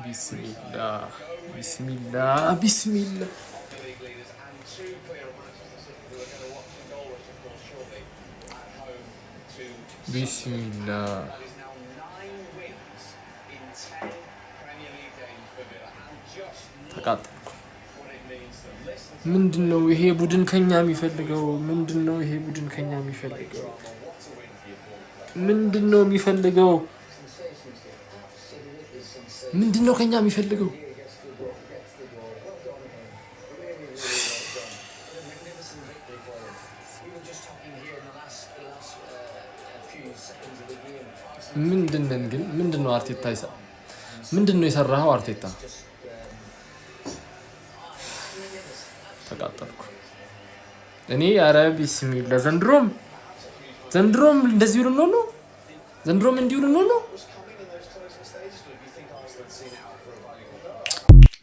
ቢስሚላህ ቢስሚላህ ቢስሚላህ ቢስሚላህ ተቃጠልኩ። ምንድነው ይሄ ቡድን ከኛ የሚፈልገው? ምንድነው ይሄ ቡድን ከኛ የሚፈልገው? ምንድነው የሚፈልገው? ምንድነው ከኛ የሚፈልገው? ምንድነን ግን ምንድነው አርቴታ ይሰራ? ምንድነው የሰራው አርቴታ? ተቃጠልኩ እኔ። ኧረ ቢስሚላህ ዘንድሮም እንደዚህ ይሉን ነው። ዘንድሮም እንዲሁን ነው።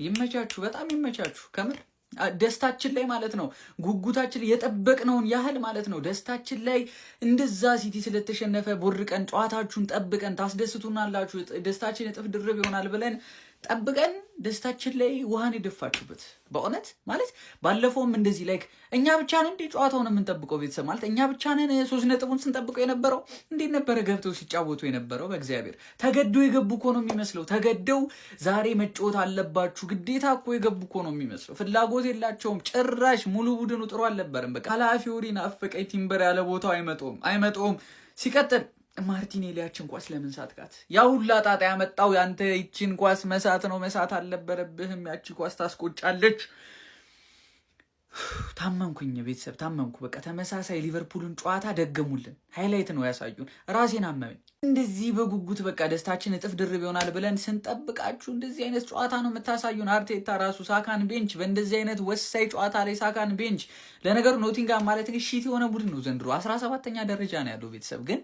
ይመቻችሁ፣ በጣም ይመቻችሁ ከምር ደስታችን ላይ ማለት ነው። ጉጉታችን የጠበቅነውን ያህል ማለት ነው። ደስታችን ላይ እንደዛ ሲቲ ስለተሸነፈ ቦርቀን ጨዋታችሁን ጠብቀን ታስደስቱናላችሁ፣ ደስታችን እጥፍ ድርብ ይሆናል ብለን ጠብቀን ደስታችን ላይ ውሃን የደፋችሁበት በእውነት ማለት ባለፈውም እንደዚህ ላይክ እኛ ብቻ ነን እንዴ ጨዋታውን የምንጠብቀው? ቤተሰብ ማለት እኛ ብቻ ነን 3 ነጥቡን ስንጠብቀው የነበረው? እንዴት ነበረ ገብተው ሲጫወቱ የነበረው? በእግዚአብሔር ተገደው የገቡ እኮ ነው የሚመስለው። ተገደው ዛሬ መጫወት አለባችሁ ግዴታ እኮ የገቡ እኮ ነው የሚመስለው። ፍላጎት የላቸውም ጭራሽ። ሙሉ ቡድኑ ጥሩ አልነበረም። በቃ ኃላፊውሪ ናፈቀኝ ቲምበር ያለ ቦታው አይመጣውም። ሲቀጥል ማርቲኔሊያችን ኳስ ለምን ሳትካት? ያ ሁላ ጣጣ ያመጣው ያንተ ይችን ኳስ መሳት ነው። መሳት አልነበረብህም። ያቺ ኳስ ታስቆጫለች። ታመምኩኝ ቤተሰብ ታመምኩ። በቃ ተመሳሳይ ሊቨርፑልን ጨዋታ ደገሙልን። ሃይላይት ነው ያሳዩን። ራሴን አመመኝ። እንደዚህ በጉጉት በቃ ደስታችን እጥፍ ድርብ ይሆናል ብለን ስንጠብቃችሁ እንደዚህ አይነት ጨዋታ ነው የምታሳዩን። አርቴታ ራሱ ሳካን ቤንች፣ በእንደዚህ አይነት ወሳኝ ጨዋታ ላይ ሳካን ቤንች። ለነገሩ ኖቲንጋም ማለት ግን ሺት የሆነ ቡድን ነው ዘንድሮ 17ኛ ደረጃ ነው ያለው ቤተሰብ ግን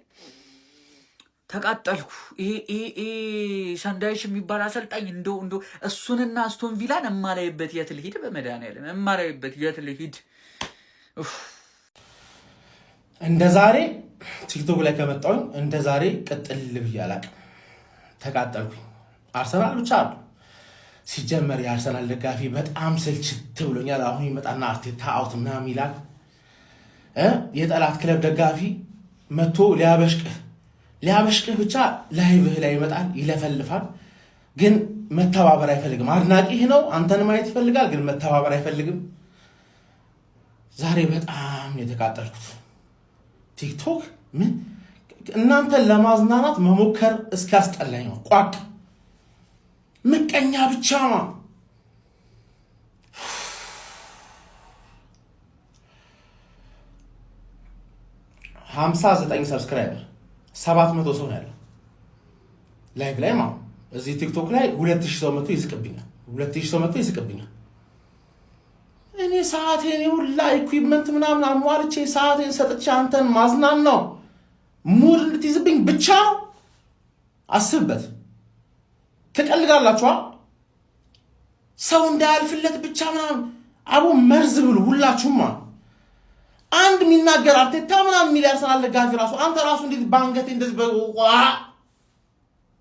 ተቃጠልኩ። ይሄ ሰንዳይሽ የሚባል አሰልጣኝ እንዶ እሱንና አስቶን ቪላን እማላይበት የት ልሂድ? በመድኃኒዓለም እማላይበት የት ልሂድ? እንደ ዛሬ ቲክቶክ ላይ ከመጣሁኝ እንደ ዛሬ ቅጥል ብዬ አላቅም። ተቃጠልኩኝ። አርሰናል ብቻ አሉ ሲጀመር የአርሰናል ደጋፊ በጣም ስልችት ብሎኛል። አሁን ይመጣና አርቴታ አውት ምናምን ይላል። የጠላት ክለብ ደጋፊ መጥቶ ሊያበሽቅህ ብቻ ላይቭህ ላይ ይመጣል፣ ይለፈልፋል። ግን መተባበር አይፈልግም። አድናቂህ ነው፣ አንተን ማየት ይፈልጋል፣ ግን መተባበር አይፈልግም። ዛሬ በጣም የተቃጠልኩት ቲክቶክ ምን እናንተን ለማዝናናት መሞከር እስኪያስጠላኝ ነው። ቋቅ ምቀኛ ብቻ ነው። 59 ሰብስክራይበር 700 ሰው ነው ያለው ላይቭ ላይ ማለት እዚህ ቲክቶክ ላይ 2000 ሰው መጥቶ ይስቅብኛል። እኔ ሰዓቴን ሁላ ኢኩዊፕመንት ምናምን አሟልቼ ሰዓቴን ሰጥቼ አንተን ማዝናን ነው ሙድ እንድትይዝብኝ ብቻ ነው። አስብበት። ትቀልጋላችሁ። ሰው እንዳያልፍለት ብቻ ምናምን አቡ መርዝ ብሉ ሁላችሁማ። አንድ የሚናገር አርቴታ ምናምን የሚል ያርሰናል ደጋፊ ራሱ አንተ ራሱ እንዴት ባንገቴ እንደዚህ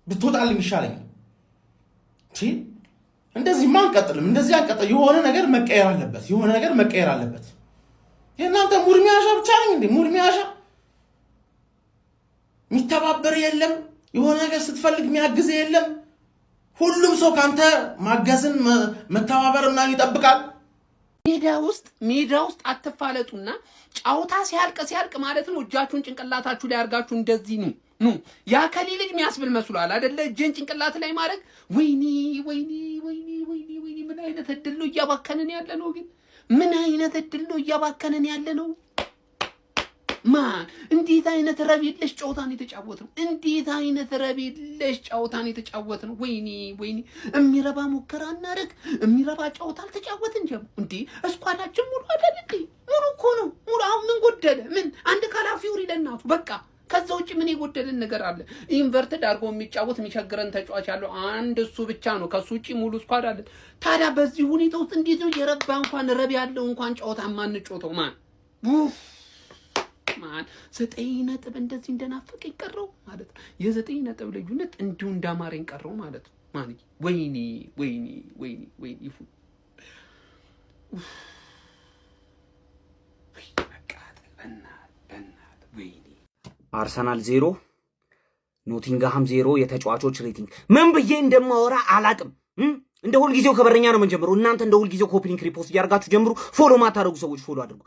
ብትወጣልኝ ይሻለኛል። እንደዚህ አንቀጥልም። እንደዚህ አንቀጥል። የሆነ ነገር መቀየር አለበት። የእናንተ ሙርሚያሻ ብቻ ነኝ እንዴ? ሙርሚያሻ የሚተባበር የለም። የሆነ ነገር ስትፈልግ የሚያግዝ የለም። ሁሉም ሰው ካንተ ማገዝን መተባበር ምናምን ይጠብቃል። ሜዳ ውስጥ አትፋለጡና ጫውታ ሲያልቅ ማለት ነው እጃችሁን ጭንቅላታችሁ ላይ አርጋችሁ እንደዚህ ነው ያ ከሊ ልጅ የሚያስብል መስሏል አይደለ? እጅን ጭንቅላት ላይ ማድረግ ወይኔ ምን አይነት እድል ነው እያባከነን ያለ ነው። ግን ምን አይነት እድል ነው እያባከነን ያለ ነው። ማን እንዴት አይነት ረቤለሽ ጨዋታን የተጫወትን ወይኔ የሚረባ ሙከራ እናደርግ የሚረባ ጨዋታ አልተጫወትን ጀም እንዴ እስኳዳችን ሙሉ አይደል እንዴ? ሙሉ እኮ ነው። ሙሉ አሁን ምን ጎደለ? ምን አንድ ካላፊውሪ ለናቱ በቃ ከዛ ውጪ ምን የጎደለን ነገር አለ? ኢንቨርትድ አድርጎ የሚጫወት የሚቸግረን ተጫዋች ያለው አንድ እሱ ብቻ ነው። ከሱ ውጪ ሙሉ ስኳድ አለ። ታዲያ በዚህ ሁኔታ ውስጥ እንዴት ነው የረባ እንኳን ረብ ያለው እንኳን ጨዋታ ማንጮተው? ማን 9 ነጥብ እንደዚህ እንደናፈቀኝ ቀረው ማለት ነው። የ9 ነጥብ ልዩነት እንዲሁ እንዳማረኝ ቀረው ማለት ነው። ማን ወይኔ ይሁን አርሰናል 0 ኖቲንግሃም 0 የተጫዋቾች ሬቲንግ ምን ብዬ እንደማወራ አላቅም። እንደ ሁል ጊዜው ከበረኛ ነው የምንጀምረው። እናንተ እንደ ሁል ጊዜው ኮፒሊንግ ሪፖስት እያደረጋችሁ ጀምሩ። ፎሎ ማታደርጉ ሰዎች ፎሎ አድርጉ።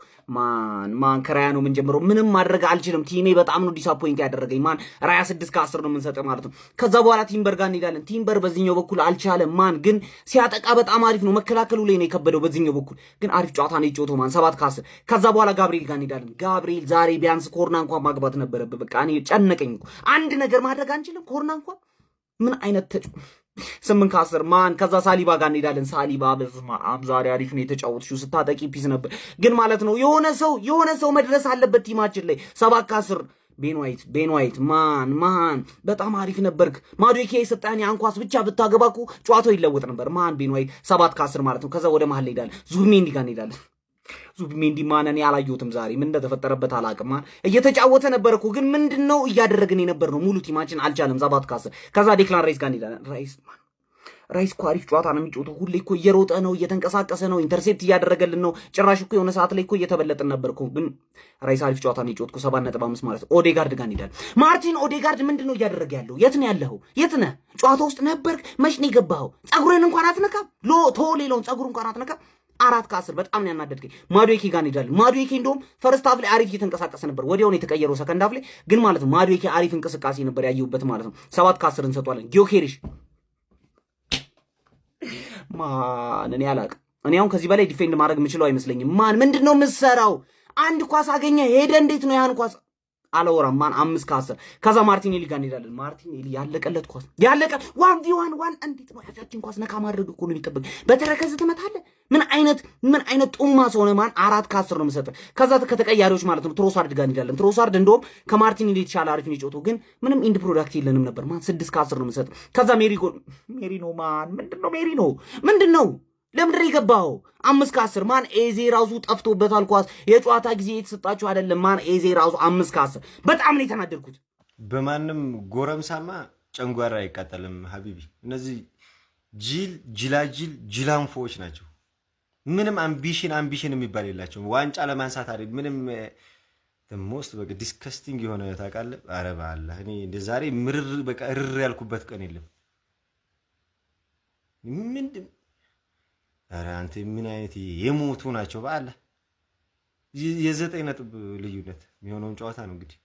ማን ከራያ ነው የምንጀምረው። ምንም ማድረግ አልችልም። ቲሜ በጣም ነው ዲሳፖይንት ያደረገኝ። ራያ 6 ከ10 ነው የምንሰጠው ማለት ነው። ከዛ በኋላ ቲምበር ጋር እንሄዳለን። ቲምበር በዚህኛው በኩል አልቻለም። ግን ሲያጠቃ በጣም አሪፍ ነው። መከላከሉ ላይ ነው የከበደው። በዚህኛው በኩል ግን አሪፍ ጨዋታ ነው የጨዋታው 7 ከ10። ከዛ በኋላ ጋብሪኤል ጋር እንሄዳለን። ጋብሪኤል ዛሬ ቢያንስ ኮርና እንኳን ማግባት ነበረበት። በቃ እኔ ጨነቀኝ እኮ አንድ ነገር ማድረግ አንችልም። ኮርና እንኳን ምን አይነት 8 ከ10 ከዛ ሳሊባ ጋር እንሄዳለን። ሳሊባ በስማም ዛሬ አሪፍ ነው የተጫወተው። ስታጠቂ ፒስ ነበር ግን ማለት ነው የሆነ ሰው መድረስ አለበት ቲማችን ላይ 7 ከ10 ቤን ዋይት በጣም አሪፍ ነበርክ። ማዱኬ የሰጣኝ አንኳስ ብቻ ብታገባኩ ጨዋታው ይለወጥ ነበር። ቤን ዋይት 7 ከ10 ማለት ነው። ከዛ ወደ መሀል እንሄዳለን። ዙቢሜንዲ ጋር እንሄዳለን። ዙቢሜንዲ እኔ አላየሁትም ዛሬ ምን እንደተፈጠረበት አላቅም። እየተጫወተ ነበር እኮ ግን ምንድነው እያደረግን የነበር ነው። ሙሉ ቲማችን አልቻለም። 7 ከ10 ከዛ ዴክላን ራይስ ጋር እንሄዳለን። ራይስ እኮ አሪፍ ጨዋታ ነው የሚጫወተው። ሁሌ እኮ እየሮጠ ነው፣ እየተንቀሳቀሰ ነው፣ ኢንተርሴፕት እያደረገልን ነው። ጭራሽ እኮ የሆነ ሰዓት ላይ እኮ እየተበለጥን ነበር እኮ። ግን ራይስ አሪፍ ጨዋታ ነው የጫወተው 7.5 ማለት ነው። ኦዴጋርድ ጋር እንሄዳለን። ማርቲን ኦዴጋርድ ምንድነው እያደረገ ያለው? የት ነው ያለኸው? የት ነህ? ጨዋታ ውስጥ ነበርክ? መች ነው የገባኸው? ጸጉርን እንኳን አትነካም። ሌላውን ጸጉር እንኳን አትነካም። 4 ከ10 በጣም ነው ያናደድከኝ። ማዱኬ ጋር እንሄዳለን። ማዱኬ እንደውም ፈርስት ሃፍ ላይ አሪፍ እየተንቀሳቀሰ ነበር። ወዲያው ነው የተቀየረው ሰከንድ ሃፍ ላይ ግን ማለት ነው። ማዱኬ አሪፍ እንቅስቃሴ ነበር ያየሁበት ማለት ነው። 7 ከ10 እንሰጧለን። ጊዮኬሪሽ እኔ አላቅም። እኔ አሁን ከዚህ በላይ ዲፌንድ ማድረግ የምችለው አይመስለኝም። ምንድነው የምትሰራው? አንድ ኳስ አገኘ ሄደ። እንዴት ነው ያን ኳስ አላወራም። 5 ከ10 ከዛ ማርቲኔሊ ጋር እንሄዳለን። ማርቲኔሊ ያለቀለት ኳስ ያለቀ 1v1 እንዴት ነው ያቻችን ኳስ ነካ ማድረግ እኮ ነው የሚጠበቅ። በተረከዝ ትመታለህ። ምን አይነት ጡማ ሰው ነህ? 4 ከ10 ነው የምሰጠው። ከዛ ከተቀያሪዎች ማለት ነው ትሮሳርድ ጋር እንሄዳለን። ትሮሳርድ እንደውም ከማርቲኔሊ የተሻለ አሪፍ ነው የጮተው ግን ምንም ኢንድ ፕሮዳክት የለንም ነበር። 6 ከ10 ነው የምሰጠው። ከዛ ሜሪኖ ምንድነው ለምንድን ነው የገባው? 5 ከ10 ኤዜ ራሱ ጠፍቶበታል። ኳስ የጨዋታ ጊዜ የተሰጣችሁ አይደለም። ኤዜ ራሱ 5 ከ10 በጣም ነው የተናደድኩት። በማንም ጎረምሳማ ጨንጓራ አይቃጠልም ሀቢቢ። እነዚህ ጅላንፎዎች ናቸው። ምንም አምቢሽን የሚባል የላቸውም። ዋንጫ ለማንሳት አይደል ምንም ሞስት በቃ ዲስከስቲንግ የሆነ ታውቃለህ። ኧረ በአላህ እኔ እንደ ዛሬ በቃ እርር ያልኩበት ቀን የለም። ምንድን ኧረ አንተ ምን አይነት የሞቱ ናቸው በአላህ። የ9 ነጥብ ልዩነት የሚሆነውን ጨዋታ ነው እንግዲህ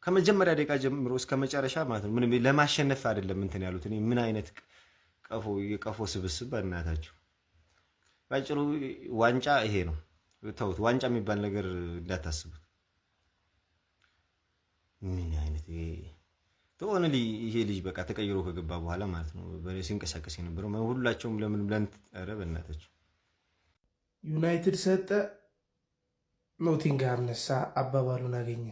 ከመጀመሪያ ደቂቃ ጀምሮ እስከ መጨረሻ ማለት ነው። ምንም ለማሸነፍ አይደለም እንትን ያሉት። እኔ ምን አይነት የቀፎ ስብስብ በእናታቸው። ባጭሩ ዋንጫ ይሄ ነው። ተውት፣ ዋንጫ የሚባል ነገር እንዳታስቡት። ምን አይነት ተሆነ ይሄ ልጅ በቃ ተቀይሮ ከገባ በኋላ ማለት ነው ሲንቀሳቀስ የነበረው ሁላቸውም ለምን ብለን ኧረ በእናታቸው። ዩናይትድ ሰጠ፣ ኖቲንግሃም ነሳ አባባሉን አገኘ።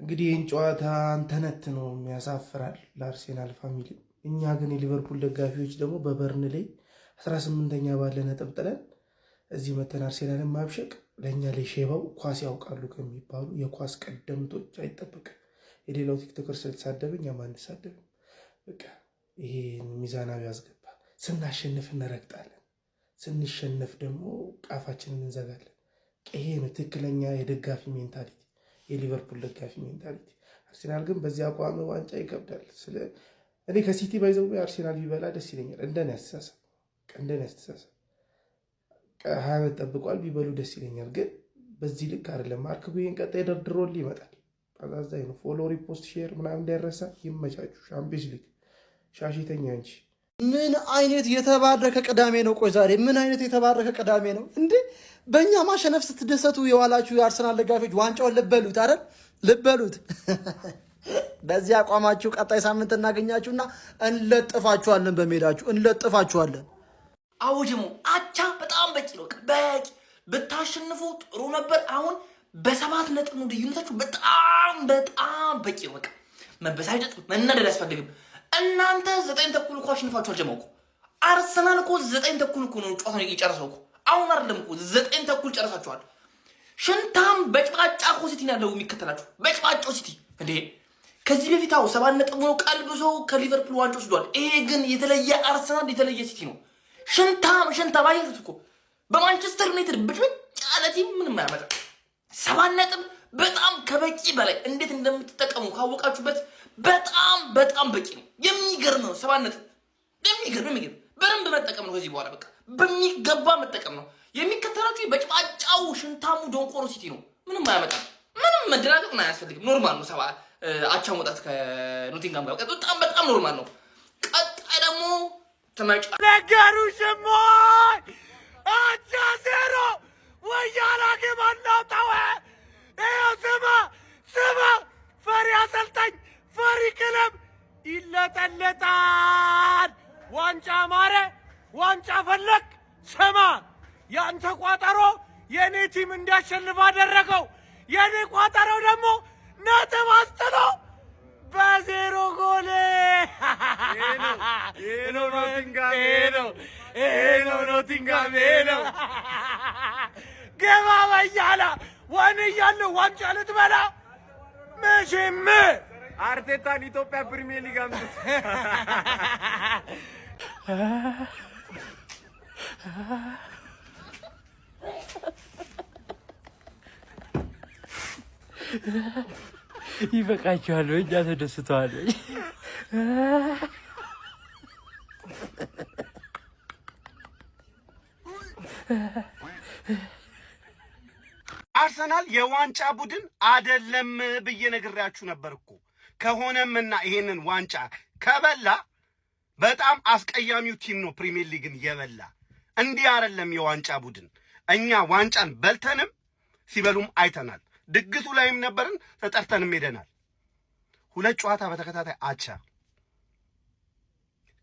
እንግዲህ ይህን ጨዋታ አንተነት ነው የሚያሳፍራል ለአርሴናል ፋሚሊ። እኛ ግን የሊቨርፑል ደጋፊዎች ደግሞ በበርን ላይ 18ኛ ባለ ነጥብ ጥለን እዚህ መተን አርሴናልን ማብሸቅ ለእኛ ላይ ሼባው ኳስ ያውቃሉ ከሚባሉ የኳስ ቀደምቶች አይጠበቅም። የሌላው ቲክቶከር ስለተሳደበ እኛም አንሳደብም። በቃ ይሄ ሚዛናዊ ያስገባ። ስናሸንፍ እንረግጣለን፣ ስንሸነፍ ደግሞ ቃፋችንን እንዘጋለን። ይሄ ነው ትክክለኛ የደጋፊ ሜንታሊቲ፣ የሊቨርፑል ደጋፊ ሜንታሊቲ። አርሴናል ግን በዚህ አቋም ዋንጫ ይከብዳል። እኔ ከሲቲ ባይዘው አርሴናል ቢበላ ደስ ይለኛል። እንደኔ አስተሳሰብ 20 ዓመት ጠብቋል፣ ቢበሉ ደስ ይለኛል። ግን በዚህ ልክ አይደለም። ማርክ ጉዬን ቀጣይ ደርድሮልህ ይመጣል። አዛዛኝ ነው። ፎሎ፣ ሪፖስት፣ ሼር ምናምን እንዳይረሳ። ይመቻችሁ። ሻምፒዮንስ ሊግ ሻሽተኛ እንጂ ምን አይነት የተባረከ ቅዳሜ ነው! ቆይ ዛሬ ምን አይነት የተባረከ ቅዳሜ ነው እንዴ! በእኛ ማሸነፍ ስትደሰቱ የዋላችሁ የአርሰናል ደጋፊዎች ዋንጫውን ልበሉት አይደል? ልበሉት። በዚህ አቋማችሁ ቀጣይ ሳምንት እናገኛችሁና እንለጥፋችኋለን፣ በሜዳችሁ እንለጥፋችኋለን። አውጅሙ አቻ በጣም በቂ ነው። በቂ ብታሸንፉ ጥሩ ነበር። አሁን በ7 ነጥብ ነው ልዩነታችሁ። በጣም በቂ ነው። በቃ መበሳጨት መናደድ አያስፈልግም። እናንተ 9 ተኩል እኮ አሸንፋችሁ አልጀመው እኮ አርሰናል እኮ 9 ተኩል እኮ ነው ጨዋታ ነው የጨረሰው እኮ። አሁን አይደለም እኮ 9 ተኩል ጨረሳችኋል። ሽንታም በጭቃጫ እኮ ሲቲ ነው ያለው የሚከተላችሁ። በጭቃጫ ሲቲ እንዴ ከዚህ በፊት 7 ነጥብ ነው ቀልብሶ ከሊቨርፑል ዋንጫ ወስዷል። ይሄ ግን የተለየ አርሰናል የተለየ ሲቲ ነው። ሽንታም አየሁት እኮ በማንቸስተር ዩናይትድ ብጭብጭ ያለ ቲም ምንም አያመጣም። 7 ነጥብ በጣም ከበቂ በላይ እንዴት እንደምትጠቀሙ ካወቃችሁበት በጣም በቂ ነው። የሚገርም ነው 7 ነጥብ የሚገርም በደንብ መጠቀም ነው። ከዚህ በኋላ በቃ በሚገባ መጠቀም ነው። የሚከተላችሁ በጭባጫው ሽንታሙ ዶንቆሮ ሲቲ ነው። ምንም አያመጣም። ምንም መደናገጥ አያስፈልግም። ኖርማል ነው። አቻ መውጣት ከኖቲንጋም ጋር በጣም ኖርማል ነው። ቀጣይ ደግሞ ተመጫ ነገሩ ስሞይ አቻ 0 ወያላ ገባናው ስማ ፈሪ አሰልጣኝ ፈሪ ክለብ ይለጠለጣል። ዋንጫ ማረ ዋንጫ ፈለክ ስማ ያንተ ቋጠሮ የኔ ቲም እንዲያሸንፍ አደረገው። የኔ ቋጠሮ ደግሞ ነጥብ አስጥሎ በ0 ጎል ኖቲንጋም ገባ በያላ ዋን እያለሁ ዋንጫ ልትበላ መቼም አርቴታን ኢትዮጵያ ፕሪሚየር ሊግ አምጥቶ ይበቃችኋል። እኛ ተደስተዋል። አርሰናል የዋንጫ ቡድን አይደለም ብዬ ነግሬያችሁ ነበር እኮ። ከሆነምና ይሄንን ዋንጫ ከበላ በጣም አስቀያሚው ቲም ነው ፕሪሚየር ሊግን የበላ። እንዲህ አይደለም የዋንጫ ቡድን። እኛ ዋንጫን በልተንም ሲበሉም አይተናል። ድግሱ ላይም ነበርን፣ ተጠርተንም ሄደናል። 2 ጨዋታ በተከታታይ አቻ።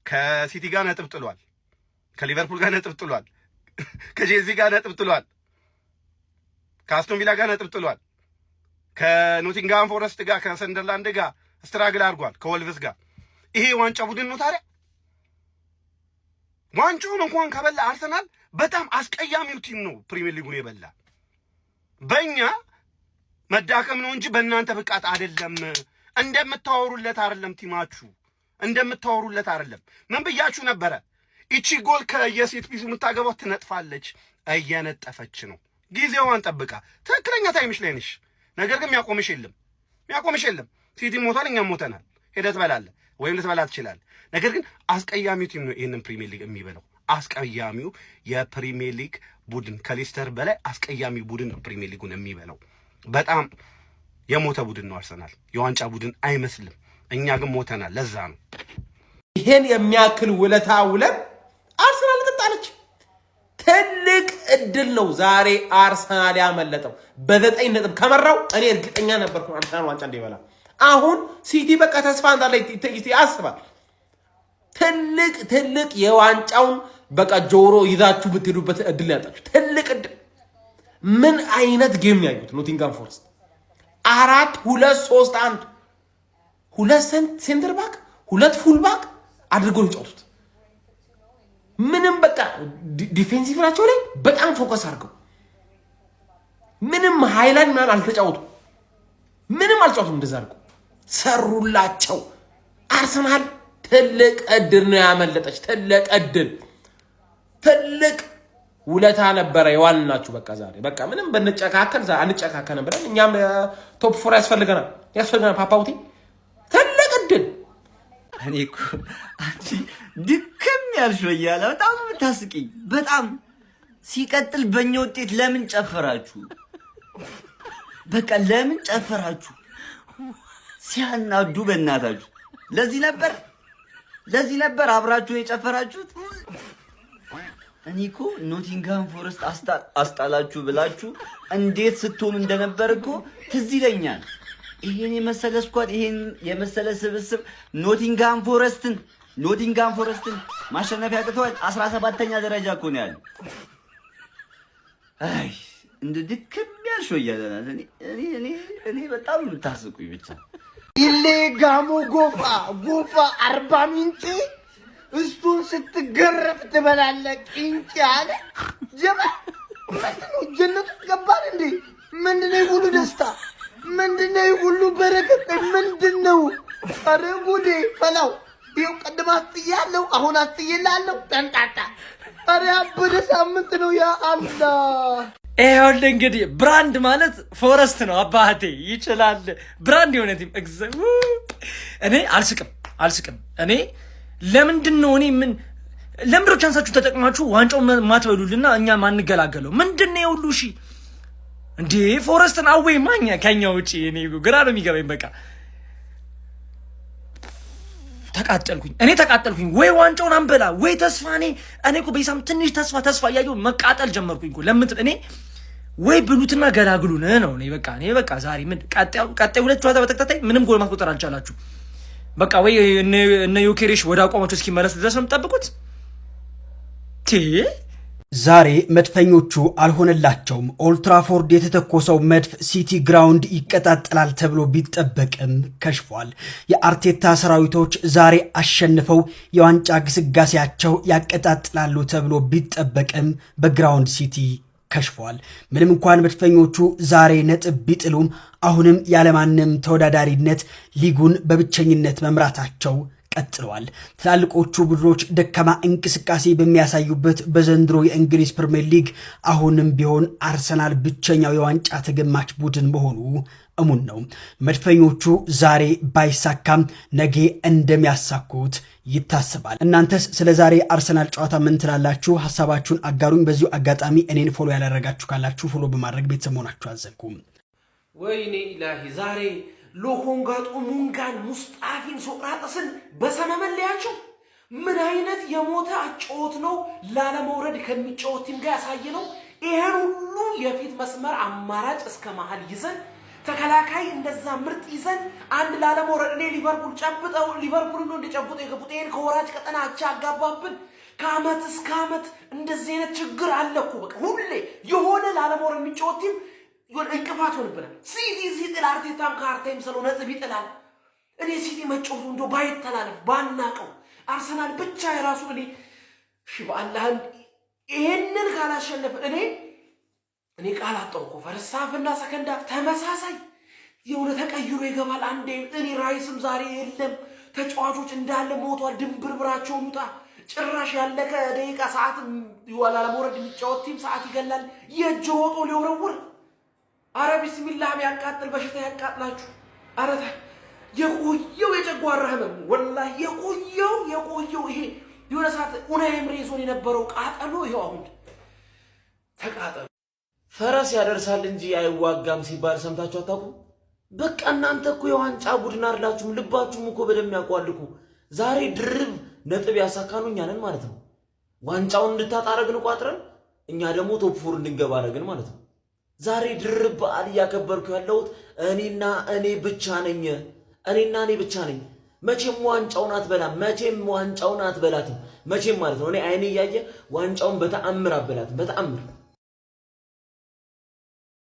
ከሲቲ ጋር ነጥብ ጥሏል፣ ከሊቨርፑል ጋር ነጥብ ጥሏል፣ ከቼልሲ ጋር ነጥብ ጥሏል፣ ከአስቶን ቪላ ጋር ነጥብ ጥሏል፣ ከኖቲንግሃም ፎረስት ጋር ከሰንደርላንድ ጋር ስትራግል አድርጓል፣ ከወልቭስ ጋር። ይሄ ዋንጫ ቡድን ነው ታዲያ? ዋንጫውን እንኳን ከበላ አርሰናል በጣም አስቀያሚው ቲም ነው ፕሪሚየር ሊጉን የበላ። በእኛ መዳከም ነው እንጂ በእናንተ ብቃት አይደለም። እንደምታወሩለት አይደለም፣ ቲማችሁ እንደምታወሩለት አይደለም። ምን ብያችሁ ነበረ? እቺ ጎል ከየሴት ፒሱ የምታገባው ትነጥፋለች። እየነጠፈች ነው። ጊዜዋን ጠብቃ ትክክለኛ ታይምሽ ላይ ነሽ። ነገር ግን የሚያቆምሽ የለም። ሲቲ ሞቷል፣ እኛም ሞተናል። ሄደህ ትበላለህ ወይም ልትበላ ትችላለህ። ነገር ግን አስቀያሚው ቲም ነው ይህንን ፕሪሚየር ሊግ የሚበላው። አስቀያሚው የፕሪሚየር ሊግ ቡድን ከሌስተር በላይ አስቀያሚ ቡድን ነው ፕሪሚየር ሊጉን የሚበላው። በጣም የሞተ ቡድን ነው አርሰናል። የዋንጫ ቡድን አይመስልም። እኛ ግን ሞተናል። ለዛ ነው ይሄን የሚያክል ውለታ ውለን አርሰናል ቅጣለች። ትልቅ እድል ነው ዛሬ አርሰናል ያመለጠው። በ9 ነጥብ ከመራው እኔ እርግጠኛ ነበርኩ አርሰናል ዋንጫ እንደሚበላ። አሁን ሲቲ በቃ ተስፋ እንዳለ ያስባል። ትልቅ የዋንጫውን በቃ ጆሮ ይዛችሁ ብትሄዱበት እድል ያጣችሁ ትልቅ እድል። ምን አይነት ጌም ያዩት ኖቲንጋም ፎረስት 4-2-3-1 2 ሴንተር ባክ 2 ፉል ባክ አድርገው ይጫወቱት። ምንም በቃ ዲፌንሲቭ ናቸው ላይ በጣም ፎከስ አድርገው ምንም ሃይላንድ ምናምን አልተጫወቱም። ምንም አልጫወቱም። እንደዛ አድርገው ሰሩላቸው። አርሰናል ትልቅ እድል ነው ያመለጠች። ትልቅ ውለታ ነበረ የዋልናችሁ። በቃ ዛሬ በቃ ምንም አንጨካከን ብለን እኛም ቶፕ 4 ያስፈልገናል ፓፓውቲ ትልቅ እድል። እኔ እኮ አንቺ ድክም ያልሽው እያለ በጣም የምታስቂኝ በጣም ሲቀጥል በእኛ ውጤት ለምን ጨፈራችሁ? በቃ ለምን ጨፈራችሁ? ሲያናዱ በእናታችሁ ለዚህ ነበር አብራችሁ የጨፈራችሁት። እኔ እኮ ኖቲንግሃም ፎረስት አስጣላችሁ ብላችሁ እንዴት ስትሆኑ እንደነበር እኮ ትዝ ይለኛል። ይሄን የመሰለ ስኳድ ይሄን የመሰለ ስብስብ ኖቲንግሃም ፎረስትን ማሸነፍ ያቅተዋል። 17ኛ ደረጃ እኮ ነው ያለው። አይ እንደ ድክም ያልሽው እያለናል። እኔ በጣም የምታስቁኝ ብቻ ኢሌ ጋሞ ጎፋ አርባ ምንጭ እሱን ስትገረፍ ትበላለህ ቂንጭ አለ ጀባ። ምንድነው ጀነቱ ገባን እንዴ? ምንድነው ሁሉ ደስታ? ምንድነው ሁሉ በረከት ምንድነው? ኧረ ጉዴ ፈላው። ይኸው ቅድም አስጥያለሁ፣ አሁን አስጥይላለሁ። ጠንጣጣ። ኧረ ያበደ ሳምንት ነው። ያ አላህ። ይኸውልህ እንግዲህ ብራንድ ማለት ፎረስት ነው አባቴ። ይችላል ብራንድ የሆነ ቲም እኔ አልስቅም። እኔ ለምንድን ነው ለምንድነው ቻንሳችሁ ተጠቅማችሁ ዋንጫው ማትበሉልና እኛ ማንገላገለው? ምንድነው የሁሉ እሺ እንዴ? ፎረስትን አዌይ ማኛ ከኛ ውጪ እኔ ግራ ነው የሚገባኝ። በቃ ተቃጠልኩኝ። ወይ ዋንጫውን አንበላ ወይ ተስፋ እኔ እኮ በሳም ትንሽ ተስፋ እያየሁ መቃጠል ጀመርኩኝ እኮ። ለምን እኔ ወይ ብሉትና ገላግሉን ነው እኔ በቃ ዛሬ ምን ቀጣይ ሁለት ጨዋታ በተከታታይ ምንም ጎል ማስቆጠር አልቻላችሁ። በቃ ወይ እነ ዮኬሬሽ ወደ አቋማቸው እስኪመለሱ ድረስ ነው የምጠብቁት። ዛሬ መድፈኞቹ አልሆነላቸውም። ኦልትራፎርድ የተተኮሰው መድፍ ሲቲ ግራውንድ ይቀጣጠላል ተብሎ ቢጠበቅም ከሽፏል። የአርቴታ ሰራዊቶች ዛሬ አሸንፈው የዋንጫ ግስጋሴያቸው ያቀጣጥላሉ ተብሎ ቢጠበቅም በግራውንድ ሲቲ ከሽፏል። ምንም እንኳን መድፈኞቹ ዛሬ ነጥብ ቢጥሉም አሁንም ያለማንም ተወዳዳሪነት ሊጉን በብቸኝነት መምራታቸው ቀጥለዋል። ትላልቆቹ ቡድኖች ደካማ እንቅስቃሴ በሚያሳዩበት በዘንድሮ የእንግሊዝ ፕሪሚየር ሊግ አሁንም ቢሆን አርሰናል ብቸኛው የዋንጫ ተገማች ቡድን መሆኑ እሙን ነው። መድፈኞቹ ዛሬ ባይሳካም ነገ እንደሚያሳኩት ይታሰባል። እናንተስ ስለ ዛሬ አርሰናል ጨዋታ ምን ትላላችሁ? ሐሳባችሁን አጋሩኝ። በዚሁ አጋጣሚ እኔን ፎሎ ያላደረጋችሁ ካላችሁ ፎሎ በማድረግ ቤተሰብ መሆናችሁ አዘንኩም። ወይኔ ኢላሂ ዛሬ ሎኮንጋጦ ሙንጋን ሙስጣፊን ሶቅራጥስን በሰመመን ሊያቸው ምን አይነት የሞተ አጫወት ነው! ላለመውረድ ከሚጫወት ቲም ጋር ያሳየ ነው። ይሄን ሁሉ የፊት መስመር አማራጭ እስከ መሃል ይዘን ተከላካይ እንደዛ ምርጥ ይዘን አንድ ላለመውረድ እኔ ሊቨርፑል ጨብጠው ሊቨርፑል ነው እንደጨብጠው የገቡት ይሄን ከወራጅ ቀጠና አቻ አጋባብን። ከአመት እስከ አመት እንደዚህ አይነት ችግር አለ እኮ በቃ ሁሌ የሆነ ላለመውረድ የሚጫወት ቲም እንቅፋት ሆንብናል። ሲቲ ሲጥል አርቴታም ከአርቴም ስለው ነጥብ ይጥላል። እኔ ሲቲ መጫወቱ እንደው ባይተላለፍ ባናቀው አርሰናል ብቻ የራሱ እኔ በአላህ ይሄንን ካላሸነፈ እኔ ቃል አጣሁ እኮ ፈርሳፍና ሰከንዳፍ ተመሳሳይ የሆነ ተቀይሮ ይገባል። አንዴ እኔ ራይስም ዛሬ የለም ተጫዋቾች እንዳለ ሞቷል። ድንብርብራቸውን ውጣ ጭራሽ ያለከ ደቂቃ ሰዓት ይዋላ ለመውረድ የሚጫወት ቲም ሰዓት ይገላል። የእጅ ወጦ ሊወረውር አረ ቢስሚላህ ያቃጥል በሽታ ያቃጥላችሁ። አረ የቆየው የጨጓራ ህመም ወላሂ የቆየው ይሄ የሆነ ሰዓት ኡናይ ኤምሪ ዞን የነበረው ቃጠሎ ይሄው አሁን ተቃጠሉ። ፈረስ ያደርሳል እንጂ አይዋጋም ሲባል ሰምታችሁ አታውቁም? በቃ እናንተ እኮ የዋንጫ ቡድን አይደላችሁም። ልባችሁም እኮ በደም ያቋልኩ። ዛሬ ድርብ ነጥብ ያሳካኑ እኛ ነን ማለት ነው። ዋንጫውን እንድታጣረግን ቋጥረን እኛ ደግሞ ቶፕ ፎር እንድንገባ አረግን ማለት ነው። ዛሬ ድርብ በዓል እያከበርኩ ያለሁት እኔና እኔ ብቻ ነኝ። መቼም ዋንጫውን አትበላም። መቼም ማለት ነው። እኔ አይኔ እያየ ዋንጫውን በተአምር አበላትም። በተአምር